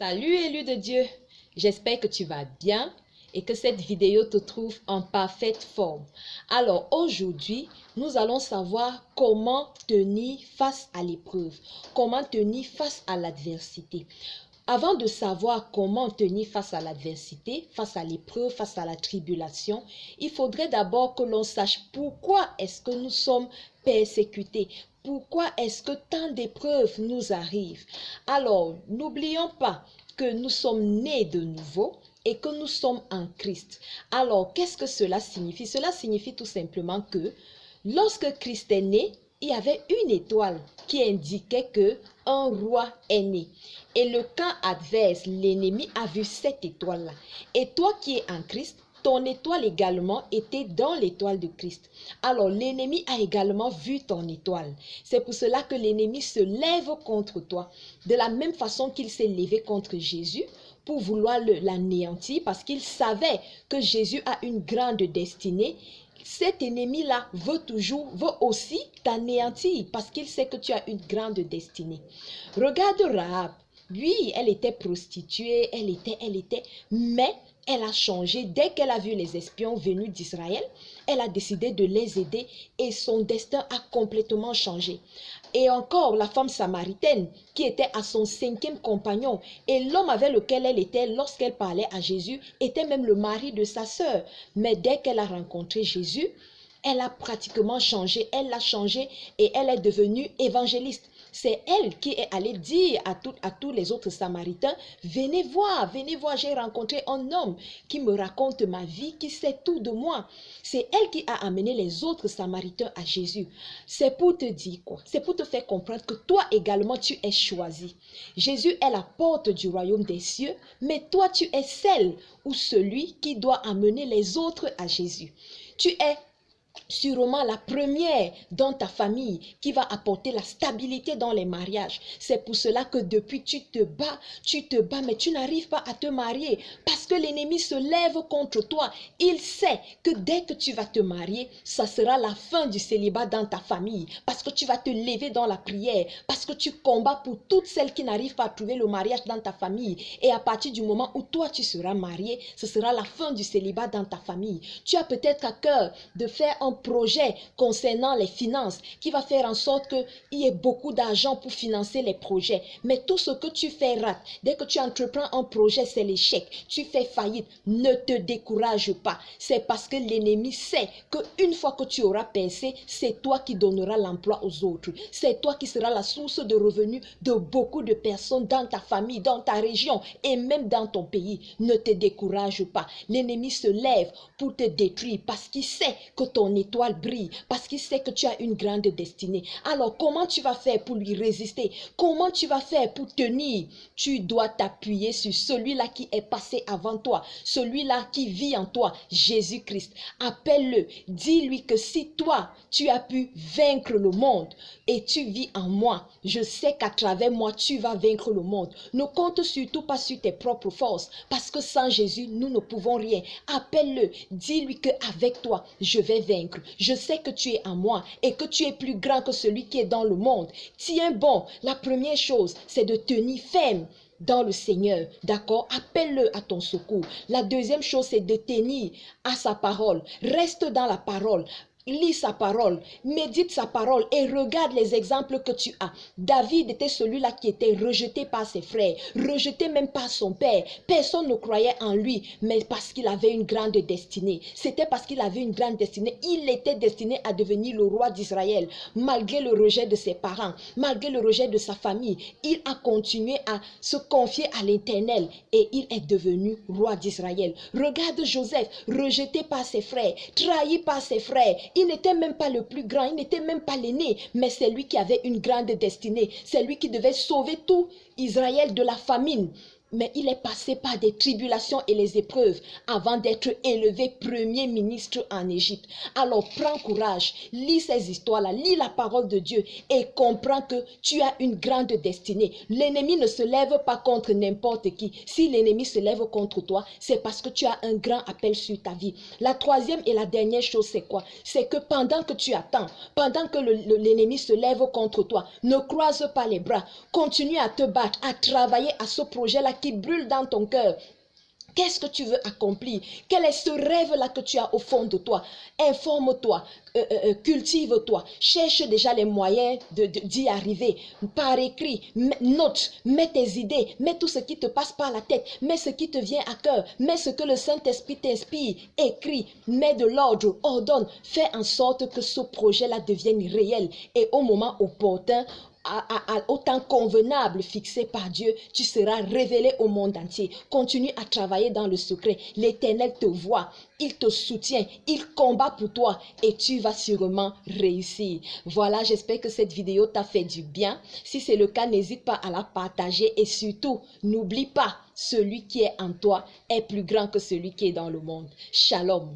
Salut élu de Dieu, j'espère que tu vas bien et que cette vidéo te trouve en parfaite forme. Alors aujourd'hui, nous allons savoir comment tenir face à l'épreuve, comment tenir face à l'adversité. Avant de savoir comment tenir face à l'adversité, face à l'épreuve, face à la tribulation, il faudrait d'abord que l'on sache pourquoi est-ce que nous sommes persécutés. Pourquoi est-ce que tant d'épreuves nous arrivent? Alors, n'oublions pas que nous sommes nés de nouveau et que nous sommes en Christ. Alors, qu'est-ce que cela signifie? Cela signifie tout simplement que lorsque Christ est né, il y avait une étoile qui indiquait que un roi est né. Et le camp adverse, l'ennemi, a vu cette étoile-là. Et toi qui es en Christ, ton étoile également était dans l'étoile de Christ. Alors l'ennemi a également vu ton étoile. C'est pour cela que l'ennemi se lève contre toi. De la même façon qu'il s'est levé contre Jésus pour vouloir l'anéantir parce qu'il savait que Jésus a une grande destinée. Cet ennemi-là veut aussi t'anéantir parce qu'il sait que tu as une grande destinée. Regarde Rahab. Oui, elle était prostituée, mais elle a changé. Dès qu'elle a vu les espions venus d'Israël, elle a décidé de les aider et son destin a complètement changé. Et encore, la femme samaritaine qui était à son 5e compagnon et l'homme avec lequel elle était lorsqu'elle parlait à Jésus était même le mari de sa sœur. Mais dès qu'elle a rencontré Jésus, elle a pratiquement changé, elle l'a changé et elle est devenue évangéliste. C'est elle qui est allée dire à tous les autres Samaritains, venez voir, j'ai rencontré un homme qui me raconte ma vie, qui sait tout de moi. C'est elle qui a amené les autres Samaritains à Jésus. C'est pour te dire quoi? C'est pour te faire comprendre que toi également tu es choisi. Jésus est la porte du royaume des cieux, mais toi tu es celle ou celui qui doit amener les autres à Jésus. Tu es sûrement la première dans ta famille qui va apporter la stabilité dans les mariages. C'est pour cela que depuis tu te bats, mais tu n'arrives pas à te marier parce que l'ennemi se lève contre toi. Il sait que dès que tu vas te marier, ça sera la fin du célibat dans ta famille parce que tu vas te lever dans la prière, parce que tu combats pour toutes celles qui n'arrivent pas à trouver le mariage dans ta famille. Et à partir du moment où toi tu seras marié, ce sera la fin du célibat dans ta famille. Tu as peut-être à cœur de faire un projet concernant les finances qui va faire en sorte qu'il y ait beaucoup d'argent pour financer les projets. Mais tout ce que tu fais rate. Dès que tu entreprends un projet, c'est l'échec. Tu fais faillite. Ne te décourage pas. C'est parce que l'ennemi sait qu'une fois que tu auras percé, c'est toi qui donneras l'emploi aux autres. C'est toi qui seras la source de revenus de beaucoup de personnes dans ta famille, dans ta région et même dans ton pays. Ne te décourage pas. L'ennemi se lève pour te détruire parce qu'il sait que ton étoile brille, parce qu'il sait que tu as une grande destinée. Alors, comment tu vas faire pour lui résister? Comment tu vas faire pour tenir? Tu dois t'appuyer sur celui-là qui est passé avant toi, celui-là qui vit en toi, Jésus-Christ. Appelle-le, dis-lui que si toi, tu as pu vaincre le monde et tu vis en moi, je sais qu'à travers moi, tu vas vaincre le monde. Ne compte surtout pas sur tes propres forces, parce que sans Jésus, nous ne pouvons rien. Appelle-le, dis-lui qu'avec toi, je vais vaincre. Je sais que tu es en moi et que tu es plus grand que celui qui est dans le monde. Tiens bon, la première chose, c'est de tenir ferme dans le Seigneur, d'accord? Appelle-le à ton secours. La deuxième chose, c'est de tenir à sa parole. Reste dans la parole. Lis sa parole, médite sa parole et regarde les exemples que tu as. David était celui-là qui était rejeté par ses frères, rejeté même par son père. Personne ne croyait en lui, mais parce qu'il avait une grande destinée. C'était parce qu'il avait une grande destinée. Il était destiné à devenir le roi d'Israël. Malgré le rejet de ses parents, malgré le rejet de sa famille, il a continué à se confier à l'Éternel et il est devenu roi d'Israël. Regarde Joseph, rejeté par ses frères, trahi par ses frères. Il n'était même pas le plus grand, il n'était même pas l'aîné, mais c'est lui qui avait une grande destinée. C'est lui qui devait sauver tout Israël de la famine. Mais il est passé par des tribulations et les épreuves avant d'être élevé premier ministre en Égypte. Alors prends courage, lis ces histoires-là, lis la parole de Dieu et comprends que tu as une grande destinée. L'ennemi ne se lève pas contre n'importe qui. Si l'ennemi se lève contre toi, c'est parce que tu as un grand appel sur ta vie. La troisième et la dernière chose, c'est quoi? C'est que pendant que tu attends, pendant que l'ennemi se lève contre toi, ne croise pas les bras, continue à te battre. à travailler à ce projet-là qui brûle dans ton cœur. Qu'est-ce que tu veux accomplir? Quel est ce rêve-là que tu as au fond de toi? Informe-toi, cultive-toi, cherche déjà les moyens d'y arriver. Par écrit, note, mets tes idées, mets tout ce qui te passe par la tête, mets ce qui te vient à cœur, mets ce que le Saint-Esprit t'inspire, écris, mets de l'ordre, ordonne, fais en sorte que ce projet-là devienne réel et au moment opportun, au temps convenable fixé par Dieu, tu seras révélé au monde entier. Continue à travailler dans le secret. L'Éternel te voit, il te soutient, il combat pour toi et tu vas sûrement réussir. Voilà, j'espère que cette vidéo t'a fait du bien. Si c'est le cas, n'hésite pas à la partager et surtout, n'oublie pas, celui qui est en toi est plus grand que celui qui est dans le monde. Shalom.